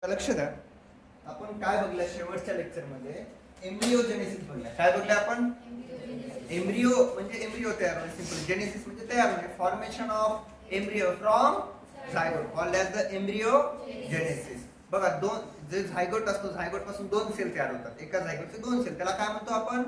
लक्ष द्या. आपण काय बघलं शेवटच्या लेक्चर मध्ये एम्ब्रियोजेनेसिस बघला. काय बघलं आपण? एम्ब्रियो म्हणजे एम्ब्रियो तयार होणे, सिंपल. जेनेसिस म्हणजे तयार होणे, formation of embryo from zygote, called as the embryogenesis. बघा, जे झायगोट असतो, झायगोट पासून दोन सेल तयार होतात. एका झायगोटचे दोन सेल, त्याला काय म्हणतो आपण?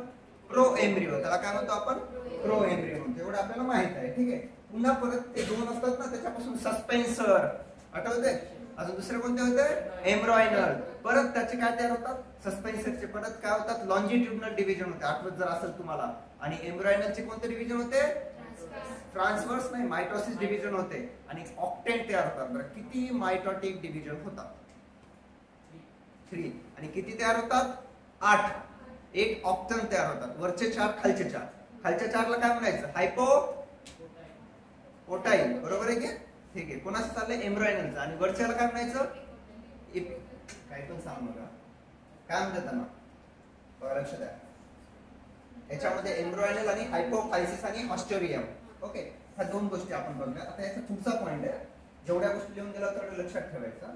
Pro embryo. त्याला काय म्हणतो आपण? प्रो एम्ब्रियो म्हणतो. एवढं आपल्याला माहित आहे, ठीक आहे. पुन्हा परत ते दोन असतात ना, त्याच्यापासून सस्पेन्सर, आठवते? अजून दुसरे कोणते होते? एम्ब्रॉयनल. परत त्याचे काय तयार होतात? सस्पेन्सरचे परत काय होतात? लॉन्जिट्युडनल डिव्हिजन होते, आठवत जर असेल तुम्हाला. आणि एम्ब्रॉयनलचे कोणते डिव्हिजन होते? ट्रान्सवर्स नाही, मायटोसिस डिव्हिजन होते. आणि ऑक्टेंट तयार होतात. बरं, किती मायटोटिक डिव्हिजन होतात? 3. आणि किती तयार होतात? 8. एक ऑक्टन तयार होतात. वरचे 4, खालचे 4. खालच्या 4ला काय म्हणायचं? हायपोकोटाईल. बरोबर आहे की? ठीक आहे. कोणाचं चाललंय? एम्ब्रॉयनलचं. आणि वरच्याला काय म्हणायचं? काय पण सांग बघा, काय म्हणतात त्यांना? बघा, लक्ष द्या. याच्यामध्ये एम्ब्रॉयनल आणि हायपोफायसिस आणि हॉस्टेरियम. ओके, ह्या दोन गोष्टी आपण बघूया. आता याचा पुढचा पॉइंट आहे, जेवढ्या गोष्टी लिहून दिला तेवढं लक्षात ठेवायचं.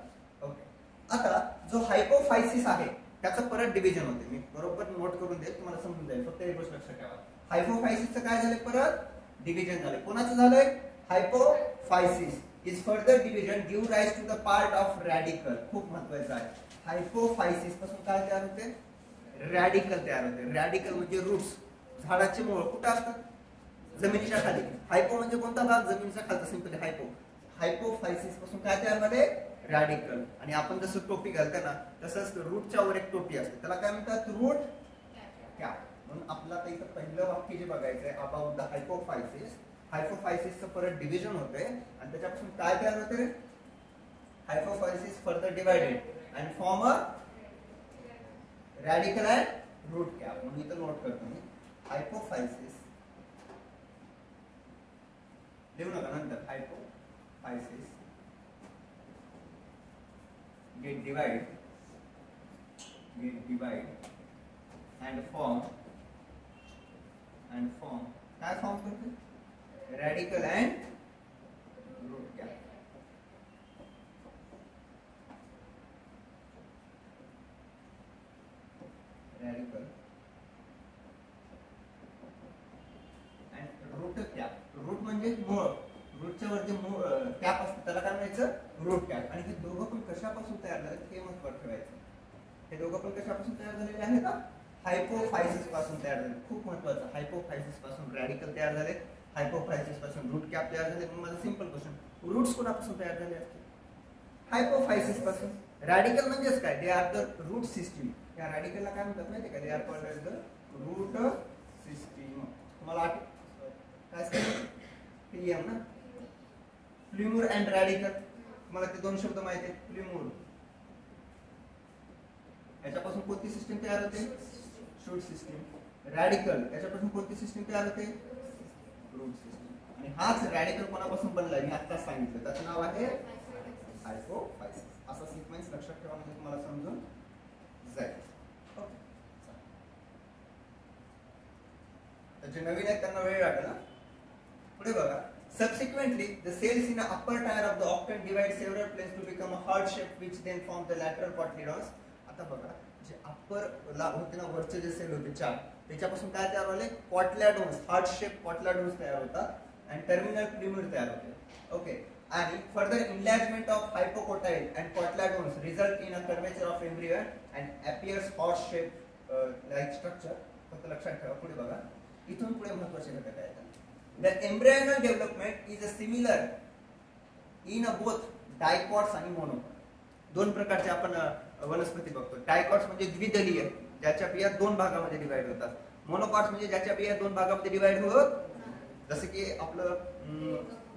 ओके, आता जो हायपोफायसिस आहे त्याचं परत डिव्हिजन होते. मी बरोबर नोट करून देईल, तुम्हाला समजून जाईल. फक्त एक गोष्ट लक्षात ठेवा, हायपोफायसिसचं काय झालं? परत डिव्हिजन झालं. कोणाचं झालंय? हायपोफायसिस is further division give rise to the part of radical. खूप महत्त्वाचं आहे. हायपोफायसिस पासून काय तयार होते? रॅडिकल तयार होते. रॅडिकल म्हणजे रूट्स, झाडाचे मूळ कुठे असतात? जमिनीच्या खाली. हायपो म्हणजे कोणता भाग? जमिनीच्या खालचा, सिंपली हायपो. हायपोफायसिस पासून काय तयार झाले? रॅडिकल. आणि आपण जसं टोपी घालतो ना, तसंच रूटच्या वर एक टोपी असते, त्याला काय म्हणतात? Root cap. म्हणून आपल्याला इथं पहिलं वाक्य जे बघायचंय अबाउट द हायपोफायसिस. हायपोफायसिसचं परत डिव्हिजन होते आणि त्याच्यापासून काय तयार होते? Hypophysis further divided and form a radicle and root cap. म्हणून इथं नोट करतो मी, हायपोफायसिस लिहू नका नंतर. Hypophysis get divide and form काय फॉर्म करते? Radicle and root cap. Radicle and root cap. Root म्हणजे मूळ. रूटच्या वर जे कॅप असतं त्याला काय म्हणायचं? Root cap. आणि हे दोघं पण कशापासून तयार झाले हे महत्त्वाचं ठेवायचं. हे दोघं पण कशापासून तयार झालेले आहेत? हायपोफायसिस पासून तयार झाले. खूप महत्त्वाचं. हायपोफायसिस पासून रॅडिकल तयार झाले, हायपोफायसिस पासून रूट कॅप तयार झाले. माझा सिंपल क्वेश्चन, रूट्स कोणापासून तयार झाले असते? हायपोफायसिस पासून. रॅडिकल म्हणजेच काय? They are the root system. या रॅडिकलला काय म्हणतात माहिती का? They are called as the root system. तुम्हाला काय सांगितलं? पीएम ना, प्ल्युमर अँड रॅडिकल. तुम्हाला ते दोन शब्द माहिती आहेत. प्ल्युमर, याच्यापासून कोणती सिस्टीम तयार होते? Shoot system. रॅडिकल, याच्यापासून कोणती सिस्टीम तयार होते? Root system. आणि हाच रॅडिकल कोणापासून बनलाय? मी आत्ताच सांगितलं, त्याचं नाव आहे हायपोफायसिस. असा सिक्वेन्स लक्षात ठेवा म्हणजे तुम्हाला समजून जाईल. जे नवीन आहेत त्यांना वेळ लागेल ना. पुढे बघा. Subsequently, the cells in the upper tier of the octant divide several planes to become a heart shape, which then form the lateral cotyledons. आता बघा, जे अप्पर ला होते ना, वरचे जे सेल होते 4, त्याच्यापासून काय तयार झाले? कॉटलॅडोन्स, हार्ट शेप कॉटलॅडोन्स तयार होतात आणि टर्मिनल प्ल्युमर तयार होते. ओके, आणि further enlargement of hypocotyl and cotyledons result in a curvature of embryo and appears horse shape like structure. फक्त लक्षात ठेवा. पुढे बघा, इथून पुढे महत्त्वाचे घटक आहेत. The embryonal development is a similar in both dicots आणि monocots. दोन प्रकारचे आपण वनस्पती बघतो. डायकॉट्स म्हणजे द्विदलीय, ज्याच्या बिया दोन भागामध्ये डिवाइड होतात. मोनोकॉट्स म्हणजे ज्याच्या बिया दोन भागामध्ये डिवाइड होत, जसे की आपलं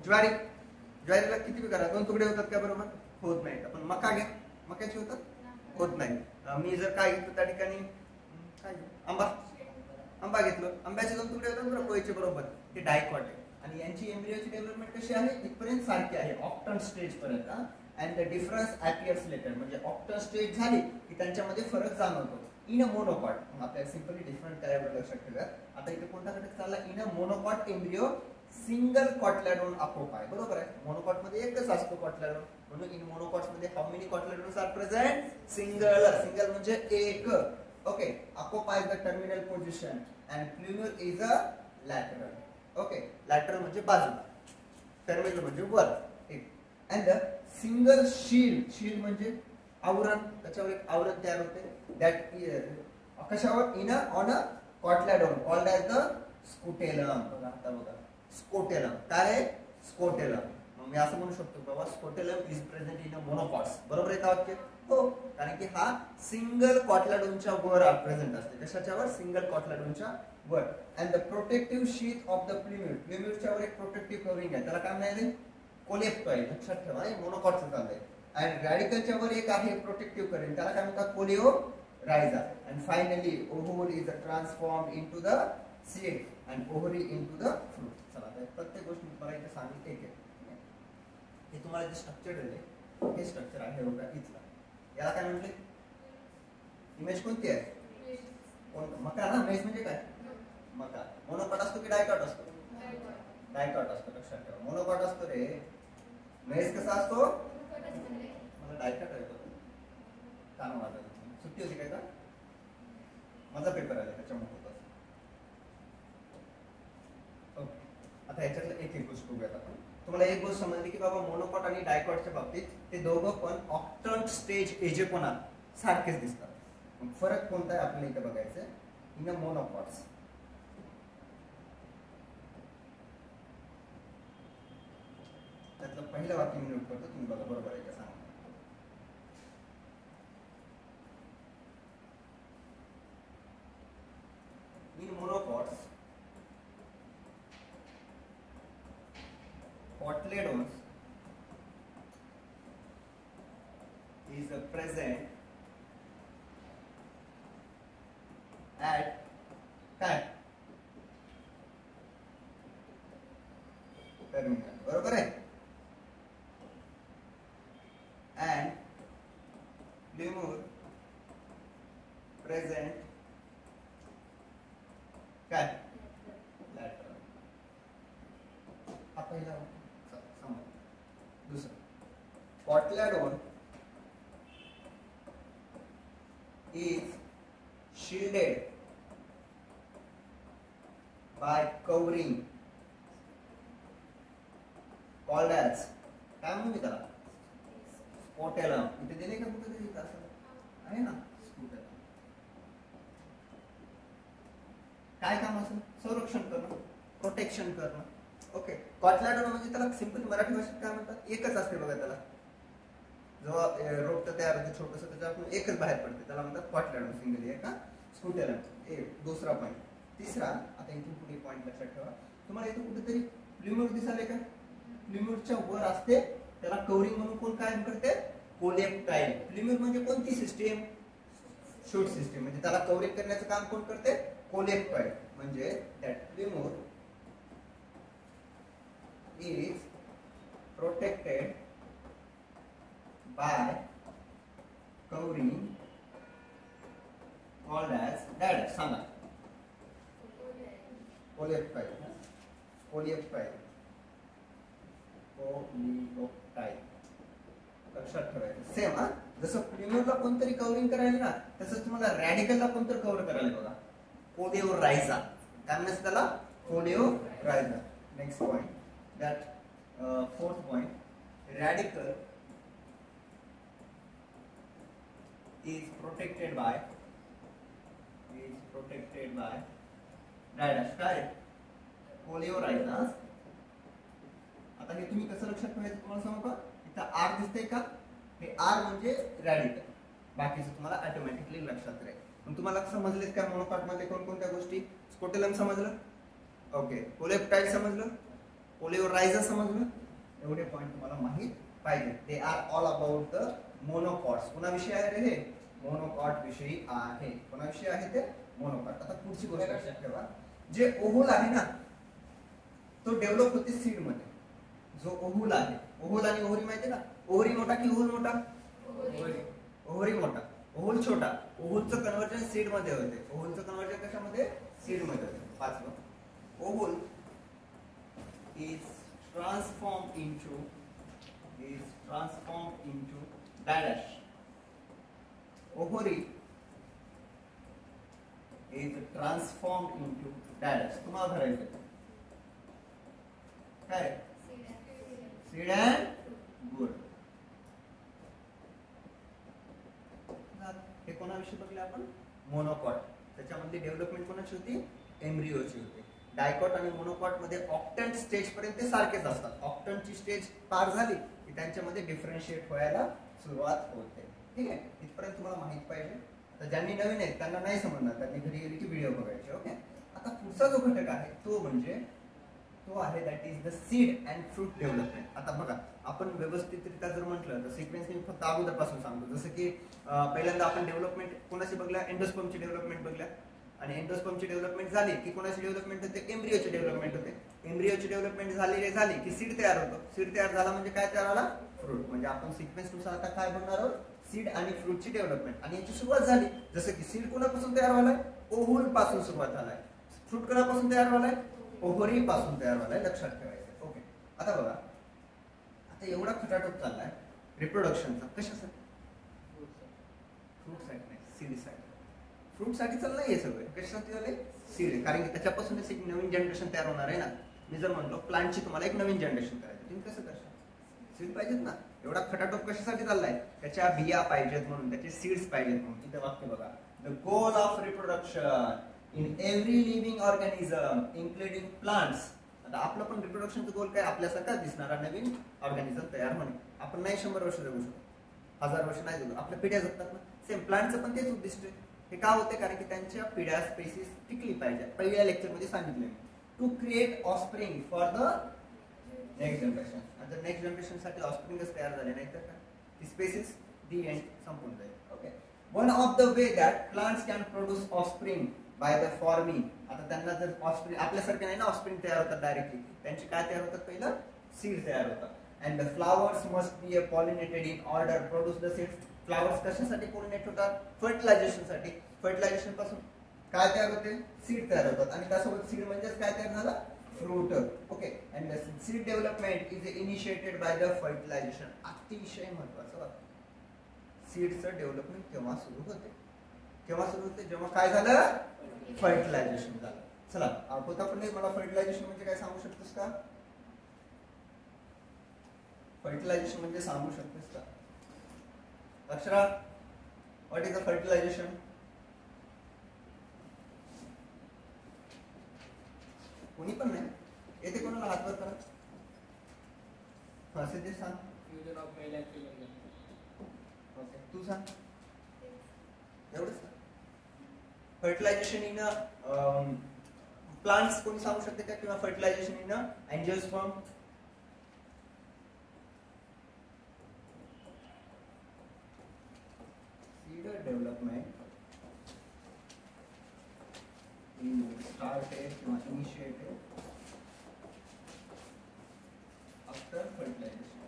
ज्वारी. ज्वारीला किती प्रकार? दोन तुकडे होतात का? बरोबर होत नाहीत. आपण मका घ्या, मक्याचे होतात? होत नाही. मी जर काय घेतलं त्या ठिकाणी काय? आंबा घेतलं, आंब्याचे दोन तुकडे होतात बरोबर, पोळीचे बरोबर. ते डायकॉट आहे. आणि यांची एम्ब्रियोची डेव्हलपमेंट कशी आहे? इथपर्यंत सारखी आहे, ऑक्टन स्टेज पर्यंत. And the difference appears later, म्हणजे ऑक्टन स्टेज झाली की त्यांच्यामध्ये फरक जाणवतो. In a monocot. आपल्याला सिंपली डिफरंट काय लक्षात ठेवा. आता इथे कोणता घटक चालला? In a monocot embryo single cotyledon अपोफाय. बरोबर आहे. मोनोकॉट मध्ये एकच असतो कॉटलॅडोन. म्हणून इन मोनोकॉट्स मध्ये how many cotyledons are present? Single. Single म्हणजे एक. Okay. Occupies the terminal position and plumule is a lateral. Okay. Lateral म्हणजे बाजूला, टर्मिनल म्हणजे वर एक. And the single shield. Shield म्हणजे आवरण, त्याच्यावर एक आवरण तयार होते. दॅट कशावर? In on a cotyledon called as the scutellum. बघा आता बघा, स्कोटेलम. काय? स्कोटेलम. मग मी असं म्हणू शकतो बाबा scutellum is present in a monocots. बरोबर आहे का वाक्य? हो. कारण की हा सिंगल कॉटलेडोनच्या वर प्रेझेंट असते. कशाच्या वर? सिंगल कॉटलेडोनच्या वर. And the protective sheath of the plumule. प्ल्युम्यूरच्या वर एक प्रोटेक्टिव्ह कव्हरिंग आहे, त्याला काय म्हणाले? कोलेप्टॉइड. लक्षात ठेवा, हे मोनोकॉटचं चाललंय. अँड रॅडिकलच्या वर एक आहे प्रोटेक्टिव्ह कव्हरिंग, त्याला काय म्हणतात? Coleorhiza. And finally ovule is transformed into the seed and ovary into the fruit. चला आता प्रत्येक गोष्ट मला इथे सांगितली एक आहे. हे तुम्हाला जे स्ट्रक्चर दिले हे स्ट्रक्चर आहे बघा इथला. याला काय म्हटले? इमेज कोणती आहे? मका ना. मेज म्हणजे काय? मका. मोनोकॉट असतो की डायकॉट असतो? डायकॉट असतो. लक्षात ठेवा, मोनोकॉट असतो रे. मेज कसा असतो? मला डायकॉट आहे. कान वाजत सुट्टी होती काय का? माझा पेपर आला त्याच्यामुळे होत. ओके. आता याच्यातलं एक एक गोष्ट बघूयात आपण. तुम्हाला एक गोष्ट समजली की बाबा मोनोकॉट आणि डायकॉटच्या बाबतीत ते दोघं पण ऑक्टंट स्टेज एजेकोनात सारखेच दिसतात. मग फरक कोणता आहे आपल्याला इथे बघायचं? इन मोनोकॉट्स त्यातलं पहिलं वाक्य मी नोट करतो, तुम्ही बघा बरोबर आहे का सांगा. In monocots cotyledons is present at terminal. बरोबर आहे. and lemur present काय? lateral. हा पहिला. दूसरा cotyledon is shielded by covering called as काय म्हणू मी त्याला? स्कोटेलम. इथे दिले का कुठे तरी आहे ना स्कोटेलम. काय काम असेल? संरक्षण करणं, प्रोटेक्शन करणं. ओके. कॉटलेडोन म्हणजे त्याला सिंपल मराठी भाषेत काय म्हणतात? एकच असते बघा त्याला. जेव्हा रोपट तयार होते छोटस त्याच्यातून एकच बाहेर पडते, त्याला म्हणतात कॉटलेडोन. सिंगल आहे का? स्कुटेलम. एक दुसरा पॉईंट. तिसरा, आता इथून पुढे पॉईंट लक्षात ठेवा. तुम्हाला इथे कुठेतरी प्ल्युम्यूर दिसाले का? प्ल्युम्यूरच्या वर असते, त्याला कव्हरिंग म्हणून कोण काय करते? कोलेप्टाइल. प्ल्युम्यूर म्हणजे कोणती सिस्टीम? Shoot system. म्हणजे त्याला कव्हरिंग करण्याचं काम कोण करते? कोलेप्टाइल. म्हणजे that plumule is protected by covering called as that. सांगा. कोलेप्टाइल. कोलेप्टाइल. कोलेप्टाइल. लक्षात ठेवायचं. सेम हा, जसं प्ल्युम्यूरला कोणतरी कव्हरिंग करायला ना, तसंच तुम्हाला रॅडिकलला कोणतरी कव्हर करायला बघा. कोलिओरायझा. काय म्हणतात त्याला? Coleorhiza. Next point. That fourth point, radical is protected by काय? कोलिओरायझा. आता हे तुम्ही कसं लक्षात ठेवायचं तुम्हाला सांगू का? इथं आर दिसतंय का? हे आर म्हणजे रॅडिकल. बाकीचं तुम्हाला ऑटोमॅटिकली लक्षात राहील. मग तुम्हाला समजलेत का मोनोकॉट मध्ये कोणकोणत्या गोष्टी? स्कोटेलम समजलं. ओके. कोलेप्टाइल समजलं. कोलिओरायझा समजलं. एवढे पॉइंट तुम्हाला माहित पाहिजे. They are all about the monocots. कोणाविषयी आहे रे हे? मोनोकॉट विषयी आहे. कोणाविषयी आहे ते? मोनोकॉट. आता पुढची गोष्ट लक्षात ठेवा, जे ओव्हल आहे ना तो डेव्हलप होते सीड मध्ये. जो ओव्हल आहे, ओव्हल आणि ओव्हरी माहिती ना? ओव्हरी मोठा की ओव्हल मोठा? ओव्हरी मोठा, ओव्हल छोटा. ओव्हलचं कन्व्हर्जन सीड मध्ये होते. ओव्हलचं कन्व्हर्जन कशामध्ये? सीड मध्ये होते. पाचवं, oval is transformed into is transformed into dash. Ovary is transformed into dash. तुम्हाला धरायचं काय? Seed and good. हे कोणाविषयी बघले आपण? मोनोकॉट. त्याच्यामध्ये डेव्हलपमेंट कोणाची होती? एम्ब्रियोची होती. डायकॉट आणि मोनोकॉट मध्ये ऑक्टंट स्टेज पर्यंत ते सारखेच असतात. ऑक्टंटची स्टेज पार झाली की त्यांच्यामध्ये डिफरन्शिएट व्हायला सुरुवात होते. ठीक आहे, इथपर्यंत तुम्हाला माहित पाहिजे. आता ज्यांनी नवीन आहेत त्यांना नाही समजणार, त्यांनी घरी गेली की व्हिडिओ बघायचे. ओके, आता पुढचा जो घटक आहे तो म्हणजे तो आहे that is the seed and fruit development. आता बघा, आपण व्यवस्थितरित्या जर म्हटलं तर सिक्वेन्स मी फक्त अगोदरपासून सांगतो. जसं की पहिल्यांदा आपण डेव्हलपमेंट कोणाची बघल्या? एंडोस्पर्मची डेव्हलपमेंट बघल्या. आणि एंडोस्पर्मची डेव्हलपमेंट झाली की कोणाची डेव्हलपमेंट होते? एम्ब्रियोची डेव्हलपमेंट होते. एम्ब्रियोची डेव्हलपमेंट झाली की सीड तयार होतो. सीड तयार झाला म्हणजे काय तयार झाला? फ्रूट. म्हणजे आपण सिक्वेन्स नुसार आता काय बघणार आहोत? सीड आणि फ्रूटची डेव्हलपमेंट. आणि याची सुरुवात झाली जसं की सीड कोणापासून तयार झालाय? ओव्हल पासून सुरुवात झालाय. फ्रूट कोणापासून तयार झालाय? ओव्हरी पासून तयार झालाय. लक्षात ठेवायचं. ओके, आता बघा, आता एवढा खटाटोप चाललाय रिप्रोडक्शनचा. कशासाठी? फ्रूट साठी नाही, सीड साठी. फ्रूट साठी चाललंय हे सगळं. कशासाठी झाले? सीड. कारण की त्याच्यापासूनच एक नवीन जनरेशन तयार होणार आहे ना. मी जर म्हणलो प्लांटची तुम्हाला एक नवीन जनरेशन करायचं, तुम्ही कसं करशाल? सीड पाहिजेत ना. एवढा खटाटोप कशासाठी चाललाय? त्याच्या बिया पाहिजेत म्हणून, त्याचे सीड्स पाहिजेत म्हणून. इथे वाक्य बघा, the goal of reproduction in every living organism including plants. आता आपलं पण रिप्रोडक्शनचं गोल काय? आपल्यासारखा दिसणारा नवीन ऑर्गॅनिझम तयार होणे. आपण नाही 100 वर्ष जगू शकतो, 1000 वर्ष नाही जगू, आपल्या पिढ्या जगतात ना. सेम प्लांटचं पण तेच उद्दिष्ट आहे. हे का होते? कारण की त्यांच्या पिढ्या स्पेसिस टिकली पाहिजे. पहिल्या लेक्चर मध्ये सांगितले to create offspring for the next generation. आता नेक्स्ट जनरेशन साठी ऑफस्प्रिंगच तयार झाले नाही तर काय? स्पेसिस दी एंड संपून जाईल. Okay, one of the way that plants can produce offspring by the forming. आता त्यांना जर ऑफस्प्रिंग आपल्यासारखे नाही ना ऑफस्प्रिंग तयार होतात डायरेक्टली, त्यांचे काय तयार होतात? पहिलं सीड तयार होतात. And the flowers must be pollinated in order produce the seeds. Flowers कशासाठी पॉलिनेट होतात? फर्टिलायझेशन साठी. फर्टिलायझेशन पासून काय तयार होते? सीड तयार होतात. आणि त्यासोबत सीड म्हणजेच काय तयार झालं? Fruit. Okay, and the seed development is initiated by the fertilisation. अतिशय महत्वाचं वाक्य. सीडचं डेव्हलपमेंट केव्हा सुरू होते? केव्हा सुरू होते? जेव्हा काय झालं? फर्टिलायझेशन झालं. चला, होता पण नाही. मला फर्टिलायझेशन म्हणजे काय सांगू शकतोस का? फर्टिलायझेशन म्हणजे सांगू शकतोस का? Akshara, what is the fertilization? कोणी पण नाही येते. कोणाला हात वर करा. सिद्धेश सांग. Fusion of male and female. Okay, तू सांग. एवढंच. फर्टिलायझेशन इन प्लांट्स कोणी सांगू शकते का? किंवा fertilization in angiosperm? Seed development started or initiated after fertilization.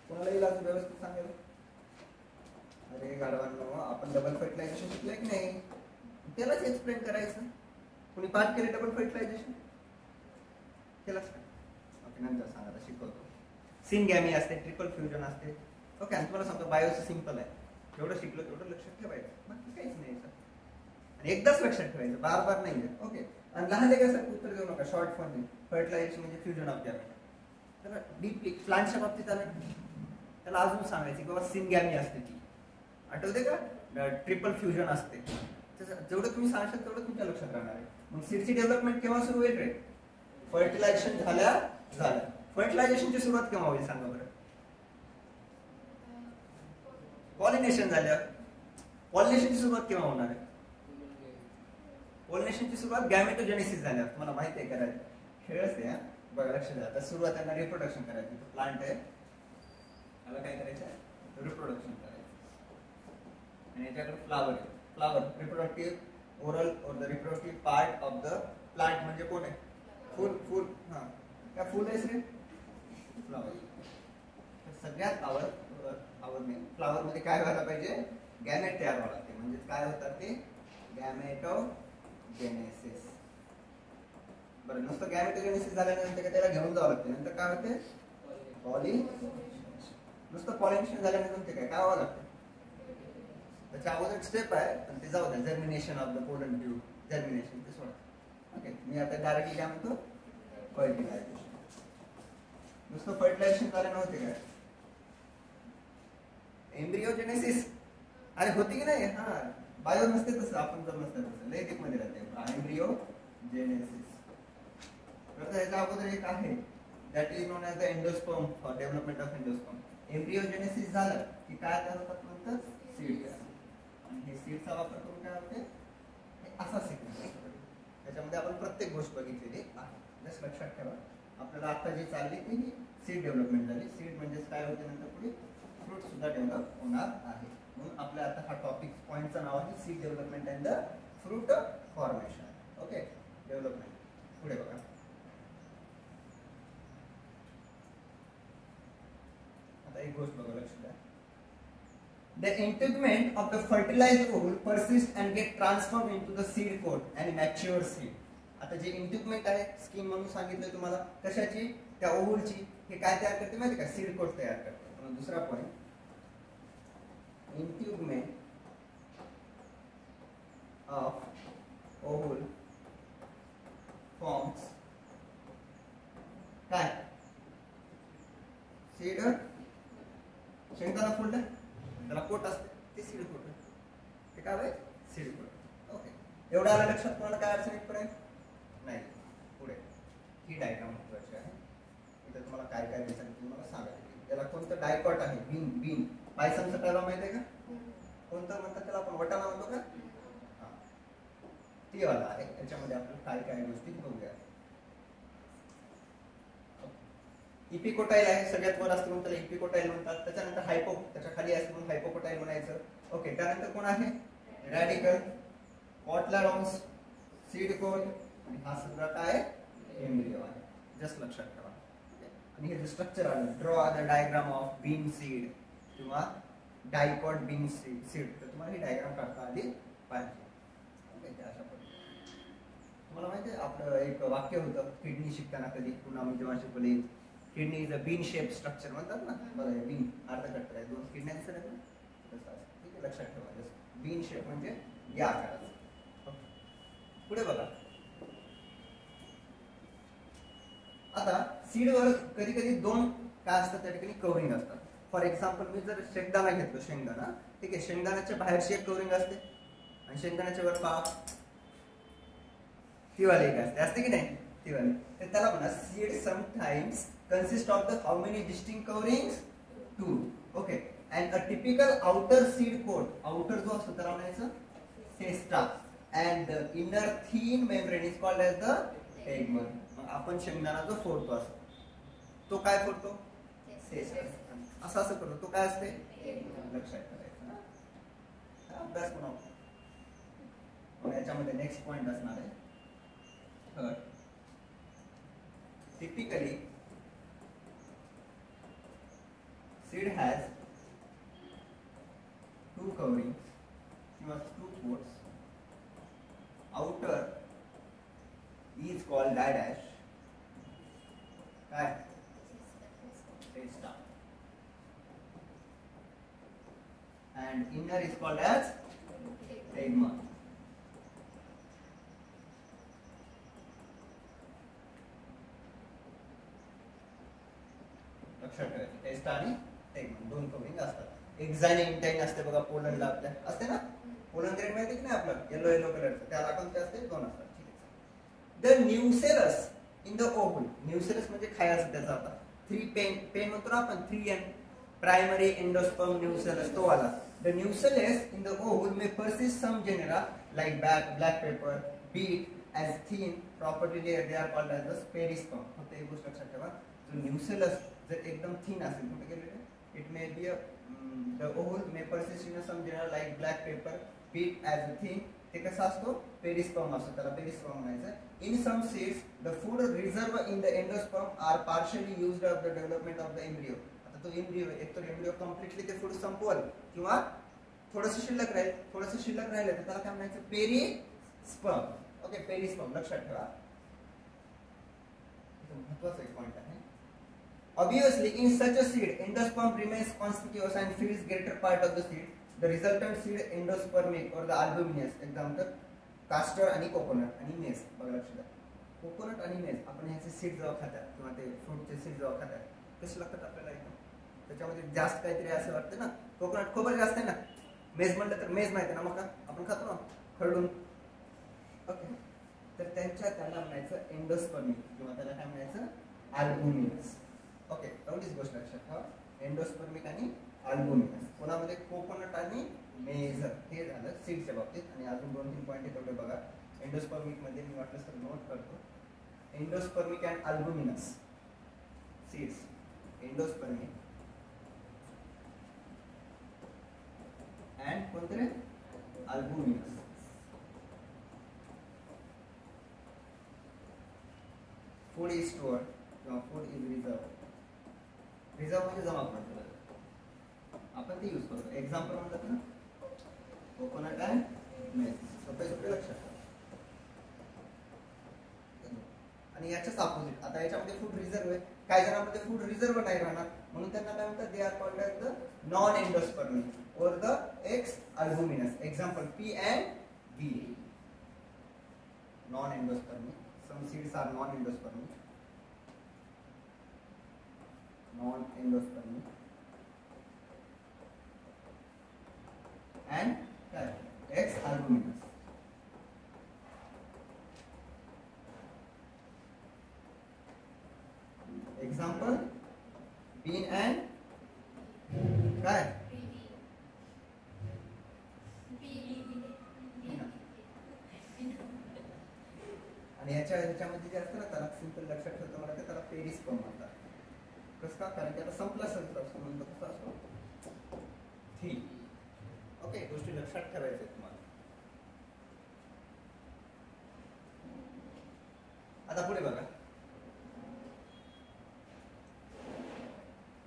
कोणाला इलाज व्यवस्थित सांगेल? अरे गाडवांनो, आपण डबल फर्टिलायझेशन शिकलोय की नाही? त्यालाच एक्सप्लेन करायचं. कोणी पाठ केले डबल फर्टिलायझेशन? केलंच का? ओके, नंतर सांगा, आता शिकवतो. सिनगॅमी असते, ट्रिपल फ्युजन असते. ओके, आणि तुम्हाला सांगतो बायोचं सिंपल आहे. जेवढं शिकलो तेवढं लक्षात ठेवायचं, बाकी काहीच नाही. आणि एकदाच लक्षात ठेवायचं, बार बार नाही. ओके, आणि लहान लेकरांसाठी उत्तर देऊ नका शॉर्ट फॉर्म. फर्टिलायझेशन म्हणजे फ्युजन ऑफ गॅमेट. त्याला डीपली प्लांटच्या बाबतीत आलं त्याला अजून सांगायचं की बाबा सिनगॅमी असते ती. आठवते का? ट्रिपल फ्युजन असते. जेवढं तुम्ही सांगशाल तेवढं तुमच्या लक्षात राहणार आहे. मग सीडची डेव्हलपमेंट केव्हा सुरू होईल रे? फर्टिलायझेशन झालं. फर्टिलायझेशनची सुरुवात केव्हा होईल सांगा बरं? पॉलिनेशन झाल्यावर. पॉलिनेशनची सुरुवात केव्हा होणार आहे? पॉलिनेशनची सुरुवात गॅमेटोजेनेसिस झाल्यावर. तुम्हाला माहिती आहे करायचं खेळच आहे. बघा, लक्ष द्या. आता सुरुवात त्यांना रिप्रोडक्शन करायचं. प्लांट आहे, त्याला काय करायचं आहे? रिप्रोडक्शन करायचं. आणि याच्याकडे फ्लावर आहे. फ्लावर रिप्रोडक्टिव्ह ओरल और the reproductive part of the plant म्हणजे कोण आहे? फूल. हा, काय फूल आहे रे? फ्लावर. सगळ्यात फ्लावर मध्ये काय व्हायला पाहिजे? गॅमेट तयार व्हायला लागते. म्हणजे काय होतात ते? गॅमेटोजेनेसिस. बरं, नुसतं गॅमेटोजेनेसिस झाल्यानंतर त्याला घेऊन जावं लागते. नंतर काय होते? नुसतं पॉलिनेशन झाल्यानंतर ते काय व्हावं लागतं त्याच्या अगोदर स्टेप आहे पण ते जाऊ द्या germination of the pollen tube germination ते सोडा ओके मी आता डायरेक्टली काय म्हणतो फर्टिलायझेशन नुसतं फर्टिलायझेशन झालं नव्हते काय एम्ब्रिओजेनेसिस अरे होती की नाही हा बायो नसते तसं आपण जर नसतं तसं लैंगिक मध्ये राहते एम्ब्रिओजेनेसिस तर त्याच्या अगोदर एक आहे that is known as the endosperm for development of endosperm embryogenesis झालं की काय तयार होतात म्हणतात सीड आणि हे सीडचा वापर करून काय होते असा सिक्वेन्स त्याच्यामध्ये आपण प्रत्येक गोष्ट बघितलेली आहे जस्ट लक्षात ठेवा आपल्याला आता जी चालली ती सीड डेव्हलपमेंट झाली सीड म्हणजे काय होते नंतर पुढे फ्रूट सुद्धा डेव्हलप होणार आहे म्हणून आपल्या आता हा टॉपिक पॉइंटचं नाव आहे seed development and the fruit formation okay development पुढे बघा आता एक गोष्ट बघा लक्ष द्या The integument of the fertilized ovule persists and get transformed into the seed coat and mature seed. आता जे इंट्युगमेंट आहे स्कीम म्हणून सांगितलं तुम्हाला कशाची त्या ओव्हलची हे काय तयार करते माहिती का सीड कोट तयार करते म्हणून दुसरा पॉइंट इंट्युगमेंट ऑफ ओव्हल फॉर्म्स काय सीड शेंगदाणा फुललं त्याला कोट असते ते सीड कोट ते काय आहे सीड कोट ओके एवढं आलं लक्षात तुम्हाला काय अडचण येतपर्यंत नाही पुढे ही डायग्राम महत्वाची आहे इथे तुम्हाला काय काय दिसेल तुम्हाला सांगायचं त्याला कोणतं डायकॉट आहे बीन बीन पायसमचं पहिला माहिती आहे का कोणतं म्हणतात त्याला आपण वटाणा म्हणतो का ती वाला आहे त्याच्यामध्ये आपण काय काय गोष्टी बघूया इपिकोटाईल आहे सगळ्यात वर असतं म्हणून त्याला इपिकोटाईल म्हणतात त्याच्यानंतर हायपो त्याच्या खाली असतं म्हणून हायपोकोटाईल म्हणायचं ओके त्यानंतर कोण आहे रॅडिकल कॉटलारॉन्स सीड कोट आणि हा सगळा काय एम्ब्रिओ आहे जस्ट लक्षात ठेवा आणि हे जे स्ट्रक्चर आलं draw the diagram of bean seed किंवा डायकॉट बीन सीड तर तुम्हाला ही डायग्राम काढता आली पाहिजे ओके अशा पद्धतीने तुम्हाला माहिती आहे आपलं एक वाक्य होतं किडनी शिकताना कधी पुन्हा मी जेव्हा शिकवले kidney is a bean shape structure म्हणतात ना बघा बीन अर्धकट्टर आहे दोन किडनी दिसत आहेत ना ठीक आहे लक्षात ठेवा जसं बीन शेप म्हणजे या आकाराचं पुढे बघा आता सीडवर कधी कधी दोन काय असतात त्या ठिकाणी कव्हरिंग असतात फॉर एक्झाम्पल मी जर शेंगदाणा घेतलो शेंगदाणा ठीक आहे शेंगदाण्याच्या बाहेरची एक कव्हरिंग असते आणि शेंगदाण्याच्या वर पहा ती वाली एक असते की नाही ती वाली तर त्याला म्हणा seed sometimes consist of the how many distinct coverings 2 okay and a typical outer seed coat outer जो असतो त्याला म्हणायचं सेस्टा and the inner thin membrane is called as the tegmen मग आपण शेंगदाणा जो फोडतो असतो तो काय फोडतो सेस्टा असं असं करतो तो काय असते लक्षात ठेवायचं अभ्यास पण मग याच्यामध्ये नेक्स्ट पॉइंट असणार आहे typically seed has two coverings किंवा two coats outer is called didash काय sesta and inner is called as tegma लक्षात ठेवायचं टेस्टा आणि दोन कव्हरिंग असतात एक्झाइन इंटाइन असते बघा पोलंडला आपल्या असते ना पोलंड ग्रेन माहिती की नाही आपलं येलो येलो कलरचं त्याला कोणते असते दोन असतात ठीक आहे the nucellus in the oval nucellus म्हणजे खायचं त्याचा आता 3 पेन म्हणतो ना आपण 3 प्रायमरी एंडोस्पर्म न्यूसेलस तो वाला the nucellus in the ovule may persist some genera like black pepper beet as thin properly layered they are called as the perisperm फक्त एक गोष्ट लक्षात ठेवा जो न्यूसेलस जर एकदम थिन असेल कुठे गेलेले it may be the ovule may persist in some genera like black pepper beet as a thin ते कसा असतो पेरिस्पर्म असतो त्याला पेरिस्पर्म म्हणायचं in some seeds the food reserve in the endosperm are partially used of the development of the embryo आता तो embryo एक तर एम्ब्रियो कम्प्लीटली ते फूड संपवल किंवा थोडंसं शिल्लक राहिलं तर त्याला काय म्हणायचं पेरिस्पर्म ओके पेरिस्पर्म लक्षात ठेवा महत्त्वाचा एक पॉइंट आहे Obviously, in such a seed, endosperm remains conspicuous and fills greater part of the seed. The resultant seed endospermic or the albuminous. Example, castor आणि कोकोनट आणि मेस. बघा लक्षात द्या. कोकोनट आणि मेस आपण ह्याचे सीड जेव्हा खातात किंवा ते फ्रूटचे सीड जेव्हा खातात कसे लागतात आपल्याला एकदम. त्याच्यामध्ये जास्त काहीतरी असं वाटतं ना. कोकोनट खूपच जास्त आहे ना. मेस म्हणलं तर मेस माहिती ना, मग आपण खातो ना खरडून. ओके, तर त्याला म्हणायचं एंडोस्पर्मिक किंवा त्याला काय म्हणायचं अल्बुमिनस. ओके, एवढीच गोष्ट लक्षात ठेवा. एंडोस्पर्मिक आणि अल्बुमिनस. कोणामध्ये कोकोनट आणि मेज हे झालं सीडच्या बाबतीत. आणि अजून 2-3 पॉईंट आहे तेवढे बघा. एंडोस्पर्मिक मध्ये मी वाटलं तर नोट करतो. Endospermic and albuminous seeds. Endospermic and कोणते अल्बुमिनस. फूड इज स्टोअर्ड किंवा फूड इज रिझर्व. रिझर्व म्हणजे जमा करतो आपण ते यूज करतो. एक्झाम्पल म्हणतात ना कोकोनट अँड मेस. सोपे लक्षात ठेवा. आणि याच्याच अपोजिट आता याच्यामध्ये फूड रिझर्व आहे. काही जणांमध्ये फूड रिझर्व नाही राहणार म्हणून त्यांना काय म्हणतात they are called as the non endospermic or the ex albuminous. Example pea and bean. Non endospermic. Some seeds are non endospermic. Non endospermic and X albuminous. Example bean and काय आणि ह्याच्यामध्ये जे असतं ना त्याला सिंपल लक्षात ठेवतो मला त्याला पेरिस्पर्म म्हणतात. कसं का? कारण की आता संपला म्हणून कसं असतो ठीक. ओके, गोष्टी लक्षात ठेवायच्या तुम्हाला. आता पुढे बघा.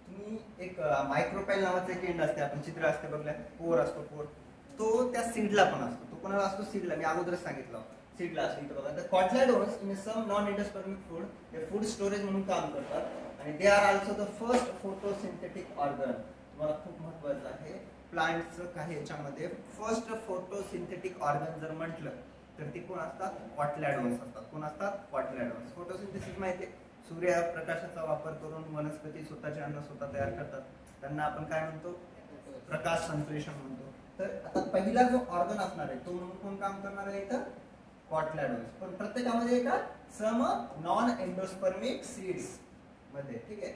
तुम्ही एक मायक्रोपाईल नावाचं एक एंड असते आपण चित्र असते बघल्या पोर असतो. पोर तो त्या सीडला पण असतो. तो कोणाला असतो सीडला. मी अगोदरच सांगितलं सीडला असतो. इथं बघा. Cotyledons in some non endospermic food हे फूड स्टोरेज म्हणून काम करतात आणि they are also the first photosynthetic organ. तुम्हाला खूप महत्वाचं आहे प्लांटचं काही याच्यामध्ये फर्स्ट फोटोसिंथेटिक ऑर्गन जर म्हटलं तर ते कोण असतात कॉटलॅडोन्स असतात. कोण असतात कॉटलॅडोन्स. फोटोसिंथेसिस माहिती आहे सूर्यप्रकाशाचा वापर करून वनस्पती स्वतःचे अन्न स्वतः तयार करतात. त्यांना आपण काय म्हणतो प्रकाश संश्लेषण म्हणतो. तर आता पहिला जो ऑर्गन असणार आहे तो म्हणून कोण काम करणार आहे इथं कॉटलॅडोन्स. पण प्रत्येकामध्ये एका सम नॉन एंडोस्पर्मिक सीड्स मध्ये. ठीक आहे.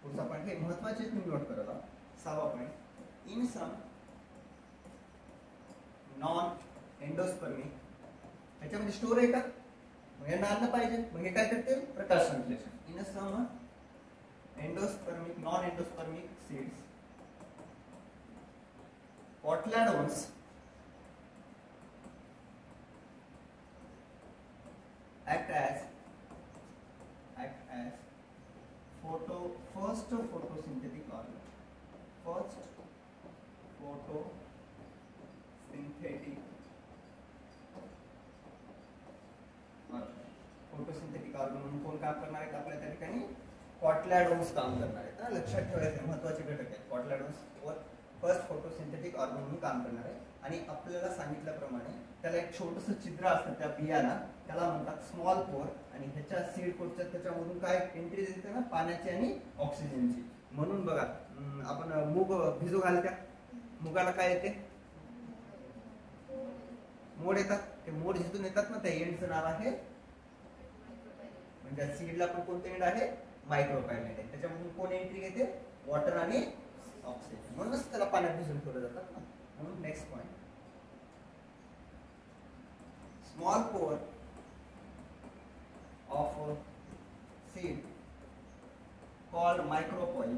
पुढचा पॉईंट हे महत्वाचे तुम्ही नोट करा. 6वा पॉईंट. In some non-endospermic ह्याच्यामध्ये स्टोर आहे का? मग यांना अन्न पाहिजे. मग हे काय करते प्रकाश संश्लेषण. In some endospermic non endospermic seeds cotyledons act as first photosynthetic organ. First photosynthetic organ म्हणून कोण काम करणार आहेत आपल्या त्या ठिकाणी कॉटलॅडोन्स काम करणार आहेत. लक्षात ठेवायचे महत्त्वाचे घटक आहेत. कॉटलॅडोन्स फर्स्ट फोटोसिंथेटिक ऑर्गन म्हणून काम करणार आहे. आणि आपल्याला सांगितल्याप्रमाणे त्याला एक छोटंसं छिद्र असतं त्या बियाला त्याला म्हणतात स्मॉल पोर. आणि ह्याच्या सीड कोटच्या त्याच्यामधून काय एंट्री देते ना पाण्याची आणि ऑक्सिजनची. म्हणून बघा आपण मूग भिजू घालत्या मुगाला काय येते मोड येतात. ते मोड जिथून येतात ना त्या एंडचं नाव आहे म्हणजे सीडला पण कोणते एंड आहे मायक्रोपाईल एंड आहे. त्याच्यामधून कोण एंट्री घेते वॉटर आणि ऑक्सिजन. म्हणूनच त्याला पाण्यात भिजून ठेवलं जातात ना. म्हणून next point small pore of seed called micropyle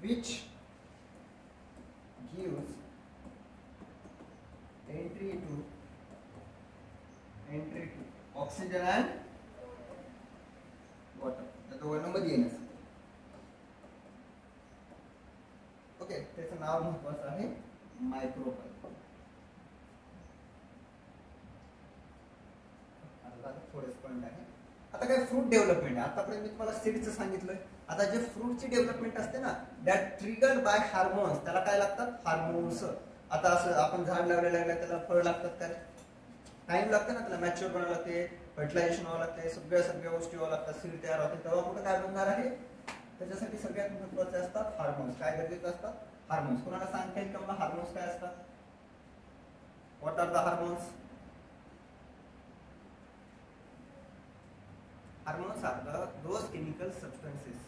which gives entry to oxygen and water. त्या दोघांमध्ये येण्यास. ओके, त्याचं नाव महत्वाचं आहे मायक्रोपाईल. आता थोडेच पॉइंट आहे आता काय फ्रूट डेव्हलपमेंट आहे, आतापर्यंत मी तुम्हाला सीडचं सांगितलंय. आता जे फ्रूटची डेव्हलपमेंट असते ना, दॅट ट्रिगर्ड बाय हार्मोन्स. त्याला काय लागतात? हार्मोन्स. आता असं आपण झाड लावलेलं त्याला फळ लागतात काय? टाइम लागतं ना त्याला, मॅच्युअर बनावं लागते, फर्टिलायझेशन व्हावं लागते, सगळ्या गोष्टी व्हावं लागतात, सीड तयार होते, तेव्हा कुठं काय बनणार आहे? त्याच्यासाठी सगळ्यात महत्त्वाचे असतात हार्मोन्स. काय गरजेचे असतात? हार्मोन्स. कोणाला सांगता येईल का मला हार्मोन्स काय असतात? What are the hormones? Hormones are those chemical substances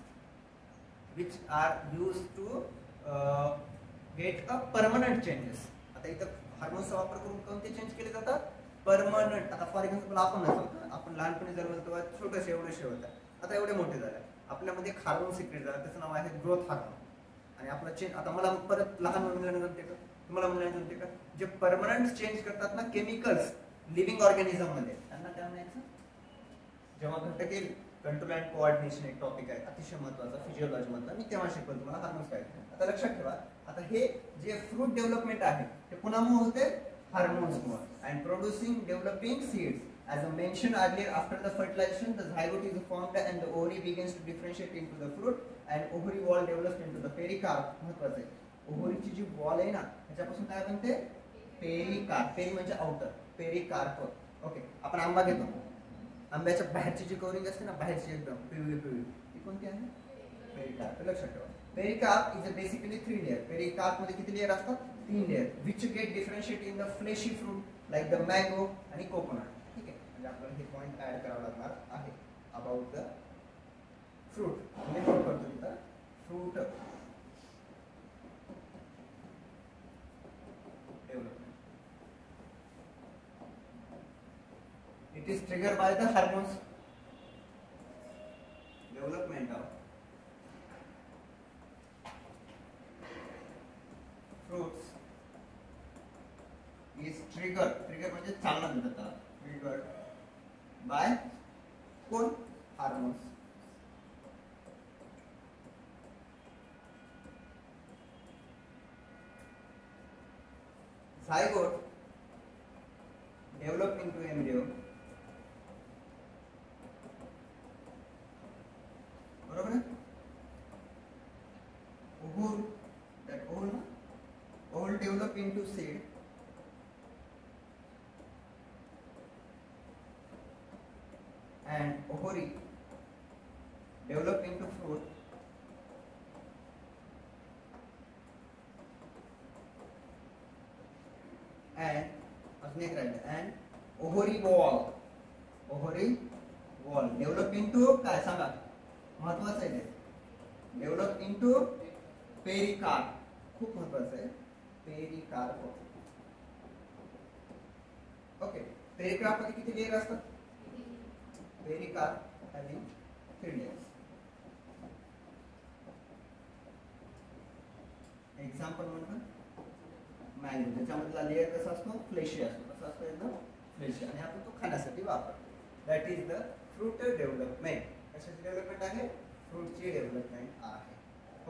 which are used to get a permanent changes. आता इथं हार्मोन्सचा वापर करून कोणते चेंज केले जातात? परमनंट. आता फॉर एक्झाम्पल आपण लहानपणी जन्मलो तेव्हा छोटेसे एवढेसे होते, आता एवढे मोठे झाले. आपल्यामध्ये एक हार्मोन सिक्रेट झालं, त्याचं नाव आहे ग्रोथ हार्मोन. आणि आपला चेंज, आता मला परत लहान मुलांना जमते का, तुम्हाला मुलांना जमते का? जे परमनंट चेंज करतात ना केमिकल्स लिव्हिंग ऑर्गॅनिझम मध्ये, त्यांना काय म्हणायचं? जेव्हा घटक येईल, कंट्रोल अँड कोऑर्डिनेशन एक टॉपिक आहे अतिशय महत्त्वाचा फिजिओलॉजी मधला, मी तेव्हा शिकवतो तुम्हाला हार्मोन्स काय. आता लक्षात ठेवा, आता हे जे फ्रूट डेव्हलपमेंट आहे ते कुणामुळे होते? हार्मोन्समुळे. And producing developing seeds. As I mentioned earlier, after the fertilization, the zygote is formed and the ovary begins to differentiate into the fruit and ovary wall develops into the pericarp. महत्त्वाचं आहे, ओव्हरीची जी wall आहे ना त्याच्यापासून काय बनते? Pericarp. Peri म्हणजे outer, pericarp. Okay, आपण आंबा घेतो, आंब्याच्या बाहेरची जी कवरिंग असते ना, बाहेरची एकदम पिवळी ती कोणती आहे? पेरिकार्प. लक्षात ठेवा, pericarp is basically 3 layer. Pericarp मध्ये किती लेअर असतात? 3 layer, which get differentiate in the fleshy fruit like the mango आणि कोकोनट. ठीक आहे, म्हणजे आपल्याला हे पॉइंट ऍड करावं लागणार आहे about the fruit. Me note करतो तिथं, fruit development. It is triggered by the hormones. Development of fruits is triggered. Trigger म्हणजे चालना देतात त्याला. Triggered by कोण? Hormones. Zygote develop into embryo. बरोबर आहे? ovule develop into seed and ovary develop into fruit and and ovary wall develop into काय सांगा? महत्वाचं आहे ते, डेव्हलप इंटू पेरिकार्प. खूप महत्वाचं आहे पेरिकार्प. ओके, पेरिकार्प मध्ये किती लेयर असतात? Pericarp having 3 layers. एक्झाम्पल म्हणतो मँगो, त्याच्यामधला लेयर कसा असतो? फ्लेशी असतो. कसा असतो? एकदम फ्लेशी. आणि आपण तो खाण्यासाठी वापरतो. That is the fruit development. कशाची डेव्हलपमेंट आहे? फ्रूटची डेव्हलपमेंट आहे.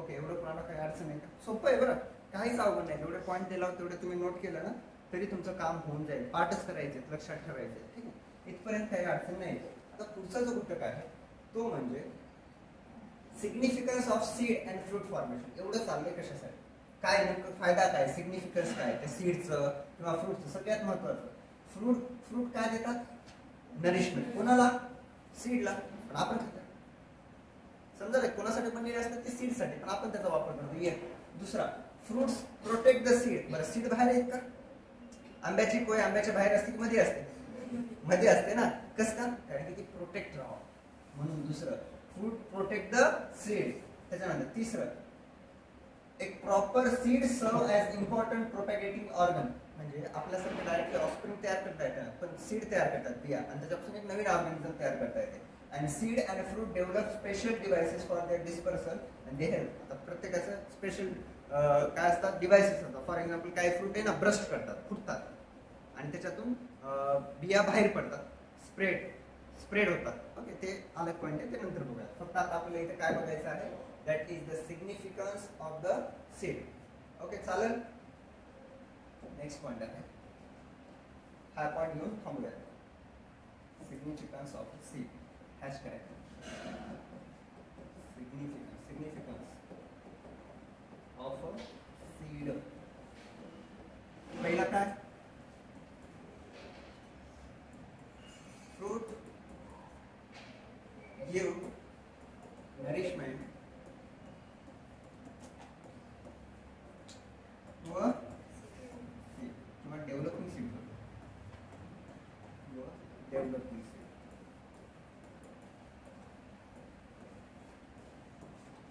ओके, एवढं कोणाला काही अडचण आहे का? सोपं आहे बरं, काहीच अवघड नाही. जेवढे पॉईंट दिला तेवढे तुम्ही नोट केलं ना तरी तुमचं काम होऊन जाईल. पाठच करायचे, लक्षात ठेवायचे. ठीक आहे, इथपर्यंत काही अडचण नाही. आता पुढचा जो घटक आहे तो म्हणजे significance of seed and fruit formation. एवढं चाललंय कशासाठी? काय नेमकं फायदा काय? सिग्निफिकन्स काय? त्या सीडचं किंवा फ्रूटचं. सगळ्यात महत्वाचं, फ्रूट काय देतात? नरिशमेंट. कोणाला? सीडला. पण आपण समजा कोणासाठी बनलेले असतात ते सीडसाठी, पण आपण त्याचा वापर करतो. एक दुसरा, फ्रुट्स प्रोटेक्ट द सीड. बरं, सीड बाहेर आहेत का? आंब्याची कोय आंब्याच्या बाहेर असते की मध्ये असते? मध्ये असते ना. कसं का? कारण की ती प्रोटेक्ट राहावं म्हणून. दुसरं, फ्रूट प्रोटेक्ट द सीड. त्याच्यानंतर तिसरं, एक प्रॉपर सीड सर्व ॲज इम्पॉर्टंट प्रोपॅगेटिंग ऑर्गन. म्हणजे आपल्यासारखं डायरेक्टली ऑफस्प्रिंग तयार करता येतं, पण सीड तयार करतात बिया, आणि त्याच्यापासून एक नवीन ऑर्गॅनिझम तयार करता येते. And seed and fruit develop special devices for their dispersal and they help. आता प्रत्येकाचं स्पेशल काय असतात? डिव्हाइसेस असतात. फॉर एक्झाम्पल काही फ्रूट आहे ना, ब्रस्ट करतात, फुटतात, आणि त्याच्यातून बिया बाहेर पडतात, स्प्रेड होतात. ओके, ते अलग पॉईंट आहे, ते नंतर बघूया. फक्त आता आपल्याला इथे काय बघायचं आहे? That is the significance of the seed. Okay, चालेल. नेक्स्ट पॉईंट आहे, हा पॉईंट घेऊन थांबूया. Significance of seed hashtag significance of a seed. पहिला काय फ्रूट गिव नरिशमेंट व सीड किंवा डेव्हलपिंग सीड व डेव्हलपिंग सीड.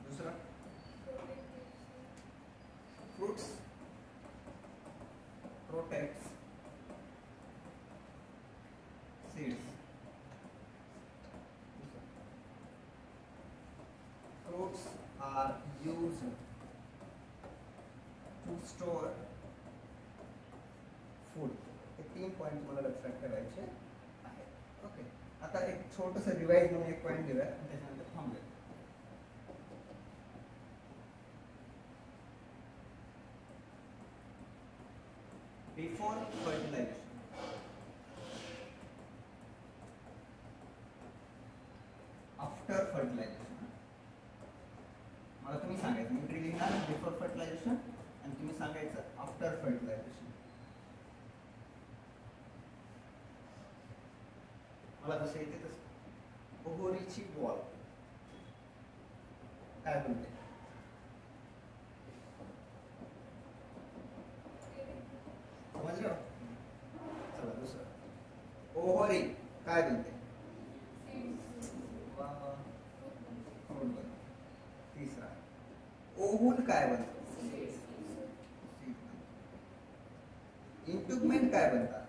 दूसरा fruits protects seeds. Fruits are used to store food. हे 3 पॉइंट तुम्हाला लक्षात ठेवायचे आहेत. ओके, आता एक छोटंसं रिवाइज म्हणून एक पॉइंट घेऊया आणि त्याच्यानंतर थांबूया. Before fertilization, after fertilization. मला तुम्ही सांगायचं, मी ट्री लिहिणार बिफोर फर्टिलायझेशन आणि तुम्ही सांगायचं आफ्टर फर्टिलायझेशन. मला जसं येते तसं. ओहोरीची वॉल काय बोलते? समजलं? चला दुसरं ओहोरी काय बोलते? तिसरा ओहुल काय बनतो? इंट्युबमेंट काय बनतात?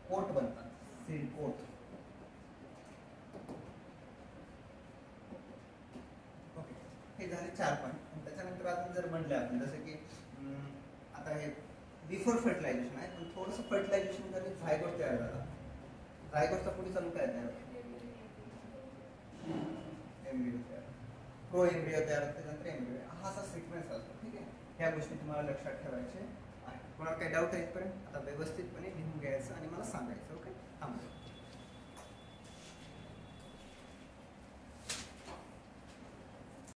कोट बनतात, सीड कोट. ओके, हे झाले 4 पॉइंट. त्याच्यानंतर आपण जर म्हटलं आपण जसं की आता हे बिफोर फर्टिलायझेशन आहे, पण थोडंसं फर्टिलायझेशन झालं झायगोट तयार झाला. झायगोटचा पुढे चालू काय तयार होतं? एम्ब्रियो तयार, प्रो एम्ब्रियो तयार होते, त्यानंतर एम्ब्रियो. हा असा सिक्वेन्स असतो. ठीक आहे, ह्या गोष्टी तुम्हाला लक्षात ठेवायचे आहेत. कोणाला काही डाऊट आहे इथपर्यंत? आता व्यवस्थित